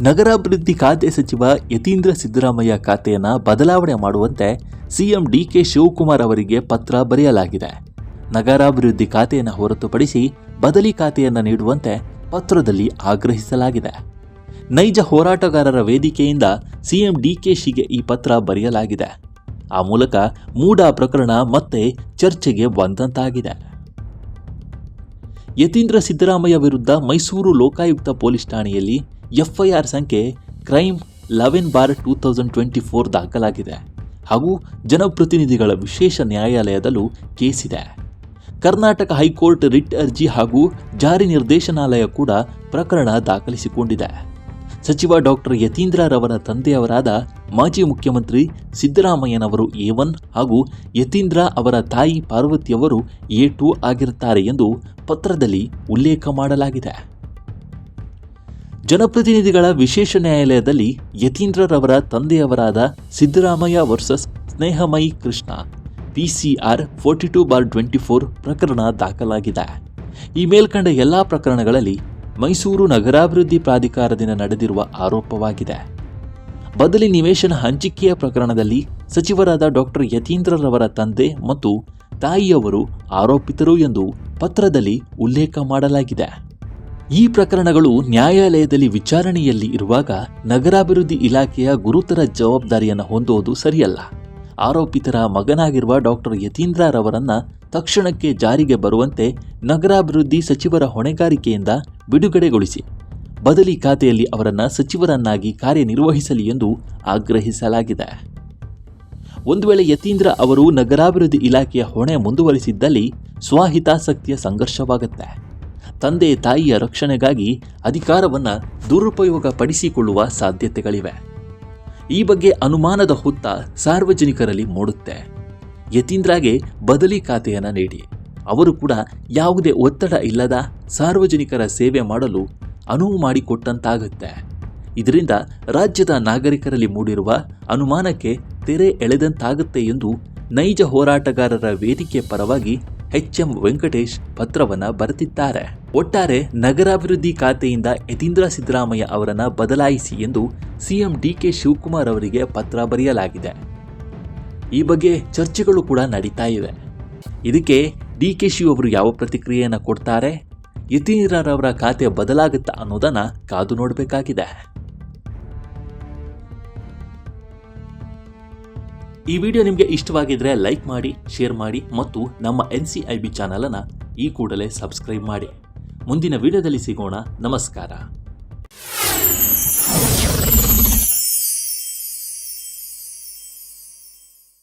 ನಗರಾಭಿವೃದ್ಧಿ ಖಾತೆ ಸಚಿವ ಯತೀಂದ್ರ ಸಿದ್ದರಾಮಯ್ಯ ಖಾತೆಯನ್ನು ಬದಲಾವಣೆ ಮಾಡುವಂತೆ ಸಿಎಂ ಡಿಕೆ ಶಿವಕುಮಾರ್ ಅವರಿಗೆ ಪತ್ರ ಬರೆಯಲಾಗಿದೆ. ನಗರಾಭಿವೃದ್ಧಿ ಖಾತೆಯನ್ನು ಹೊರತುಪಡಿಸಿ ಬದಲಿ ಖಾತೆಯನ್ನು ನೀಡುವಂತೆ ಪತ್ರದಲ್ಲಿ ಆಗ್ರಹಿಸಲಾಗಿದೆ. ನೈಜ ಹೋರಾಟಗಾರರ ವೇದಿಕೆಯಿಂದ ಸಿಎಂ ಡಿಕೆಶಿಗೆ ಈ ಪತ್ರ ಬರೆಯಲಾಗಿದೆ. ಆ ಮೂಲಕ ಮೂಡಾ ಪ್ರಕರಣ ಮತ್ತೆ ಚರ್ಚೆಗೆ ಬಂದಂತಾಗಿದೆ. ಯತೀಂದ್ರ ಸಿದ್ದರಾಮಯ್ಯ ವಿರುದ್ಧ ಮೈಸೂರು ಲೋಕಾಯುಕ್ತ ಪೊಲೀಸ್ ಠಾಣೆಯಲ್ಲಿ ಎಫ್ಐಆರ್ ಸಂಖ್ಯೆ ಕ್ರೈಮ್ 11/2024 ದಾಖಲಾಗಿದೆ ಹಾಗೂ ಜನಪ್ರತಿನಿಧಿಗಳ ವಿಶೇಷ ನ್ಯಾಯಾಲಯದಲ್ಲೂ ಕೇಸಿದೆ. ಕರ್ನಾಟಕ ಹೈಕೋರ್ಟ್ ರಿಟ್ ಅರ್ಜಿ ಹಾಗೂ ಜಾರಿ ನಿರ್ದೇಶನಾಲಯ ಕೂಡ ಪ್ರಕರಣ ದಾಖಲಿಸಿಕೊಂಡಿದೆ. ಸಚಿವ ಡಾಕ್ಟರ್ ಯತೀಂದ್ರರವರ ತಂದೆಯವರಾದ ಮಾಜಿ ಮುಖ್ಯಮಂತ್ರಿ ಸಿದ್ದರಾಮಯ್ಯನವರು A1 ಹಾಗೂ ಯತೀಂದ್ರ ಅವರ ತಾಯಿ ಪಾರ್ವತಿಯವರು A2 ಆಗಿರುತ್ತಾರೆ ಎಂದು ಪತ್ರದಲ್ಲಿ ಉಲ್ಲೇಖ ಮಾಡಲಾಗಿದೆ. ಜನಪ್ರತಿನಿಧಿಗಳ ವಿಶೇಷ ನ್ಯಾಯಾಲಯದಲ್ಲಿ ಯತೀಂದ್ರರವರ ತಂದೆಯವರಾದ ಸಿದ್ದರಾಮಯ್ಯ ವರ್ಸಸ್ ಸ್ನೇಹಮಯಿ ಕೃಷ್ಣ PCR 42/24 ಪ್ರಕರಣ ದಾಖಲಾಗಿದೆ. ಈ ಮೇಲ್ಕಂಡ ಎಲ್ಲ ಪ್ರಕರಣಗಳಲ್ಲಿ ಮೈಸೂರು ನಗರಾಭಿವೃದ್ಧಿ ಪ್ರಾಧಿಕಾರದಿಂದ ನಡೆದಿರುವ ಆರೋಪವಾಗಿದೆ. ಬದಲಿ ನಿವೇಶನ ಹಂಚಿಕೆಯ ಪ್ರಕರಣದಲ್ಲಿ ಸಚಿವರಾದ ಡಾಕ್ಟರ್ ಯತೀಂದ್ರರವರ ತಂದೆ ಮತ್ತು ತಾಯಿಯವರು ಆರೋಪಿತರು ಎಂದು ಪತ್ರದಲ್ಲಿ ಉಲ್ಲೇಖ ಮಾಡಲಾಗಿದೆ. ಈ ಪ್ರಕರಣಗಳು ನ್ಯಾಯಾಲಯದಲ್ಲಿ ವಿಚಾರಣೆಯಲ್ಲಿ ಇರುವಾಗ ನಗರಾಭಿವೃದ್ಧಿ ಇಲಾಖೆಯ ಗುರುತರ ಜವಾಬ್ದಾರಿಯನ್ನು ಹೊಂದುವುದು ಸರಿಯಲ್ಲ. ಆರೋಪಿತರ ಮಗನಾಗಿರುವ ಡಾಕ್ಟರ್ ಯತೀಂದ್ರರವರನ್ನ ತಕ್ಷಣಕ್ಕೆ ಜಾರಿಗೆ ಬರುವಂತೆ ನಗರಾಭಿವೃದ್ಧಿ ಸಚಿವರ ಹೊಣೆಗಾರಿಕೆಯಿಂದ ಬಿಡುಗಡೆಗೊಳಿಸಿ ಬದಲಿ ಖಾತೆಯಲ್ಲಿ ಅವರನ್ನು ಸಚಿವರನ್ನಾಗಿ ಕಾರ್ಯನಿರ್ವಹಿಸಲಿ ಎಂದು ಆಗ್ರಹಿಸಲಾಗಿದೆ. ಒಂದು ವೇಳೆ ಯತೀಂದ್ರ ಅವರು ನಗರಾಭಿವೃದ್ಧಿ ಇಲಾಖೆಯ ಹೊಣೆ ಮುಂದುವರಿಸಿದ್ದಲ್ಲಿ ಸ್ವಹಿತಾಸಕ್ತಿಯ ಸಂಘರ್ಷವಾಗುತ್ತೆ. ತಂದೆ ತಾಯಿಯ ರಕ್ಷಣೆಗಾಗಿ ಅಧಿಕಾರವನ್ನು ದುರುಪಯೋಗ ಪಡಿಸಿಕೊಳ್ಳುವ ಸಾಧ್ಯತೆಗಳಿವೆ. ಈ ಬಗ್ಗೆ ಅನುಮಾನದ ಹೊತ್ತ ಸಾರ್ವಜನಿಕರಲ್ಲಿ ಮೂಡುತ್ತೆ. ಯತೀಂದ್ರಗೆ ಬದಲಿ ಖಾತೆಯನ್ನು ನೀಡಿ ಅವರು ಕೂಡ ಯಾವುದೇ ಒತ್ತಡ ಇಲ್ಲದ ಸಾರ್ವಜನಿಕರ ಸೇವೆ ಮಾಡಲು ಅನುವು ಮಾಡಿಕೊಟ್ಟಂತಾಗುತ್ತೆ. ಇದರಿಂದ ರಾಜ್ಯದ ನಾಗರಿಕರಲ್ಲಿ ಮೂಡಿರುವ ಅನುಮಾನಕ್ಕೆ ತೆರೆ ಎಳೆದಂತಾಗುತ್ತೆ ಎಂದು ನೈಜ ಹೋರಾಟಗಾರರ ವೇದಿಕೆ ಪರವಾಗಿ HM ವೆಂಕಟೇಶ್ ಪತ್ರವನ್ನು ಬರೆದಿದ್ದಾರೆ. ಒಟ್ಟಾರೆ ನಗರಾಭಿವೃದ್ಧಿ ಖಾತೆಯಿಂದ ಯತೀಂದ್ರ ಸಿದ್ದರಾಮಯ್ಯ ಅವರನ್ನು ಬದಲಾಯಿಸಿ ಎಂದು ಸಿಎಂ ಡಿಕೆ ಶಿವಕುಮಾರ್ ಅವರಿಗೆ ಪತ್ರ ಬರೆಯಲಾಗಿದೆ. ಈ ಬಗ್ಗೆ ಚರ್ಚೆಗಳು ಕೂಡ ನಡೀತಾ ಇವೆ. ಇದಕ್ಕೆ ಡಿಕೆಶಿ ಅವರು ಯಾವ ಪ್ರತಿಕ್ರಿಯೆಯನ್ನು ಕೊಡ್ತಾರೆ, ಯತೀಂದ್ರರವರ ಖಾತೆ ಬದಲಾಗುತ್ತಾ ಅನ್ನೋದನ್ನು ಕಾದು ನೋಡಬೇಕಾಗಿದೆ. ಈ ವಿಡಿಯೋ ನಿಮಗೆ ಇಷ್ಟವಾಗಿದ್ರೆ ಲೈಕ್ ಮಾಡಿ, ಶೇರ್ ಮಾಡಿ ಮತ್ತು ನಮ್ಮ NCIB ಚಾನಲನ್ನು ಈ ಕೂಡಲೇ ಸಬ್ಸ್ಕ್ರೈಬ್ ಮಾಡಿ. ಮುಂದಿನ ವಿಡಿಯೋದಲ್ಲಿ ಸಿಗೋಣ. ನಮಸ್ಕಾರ.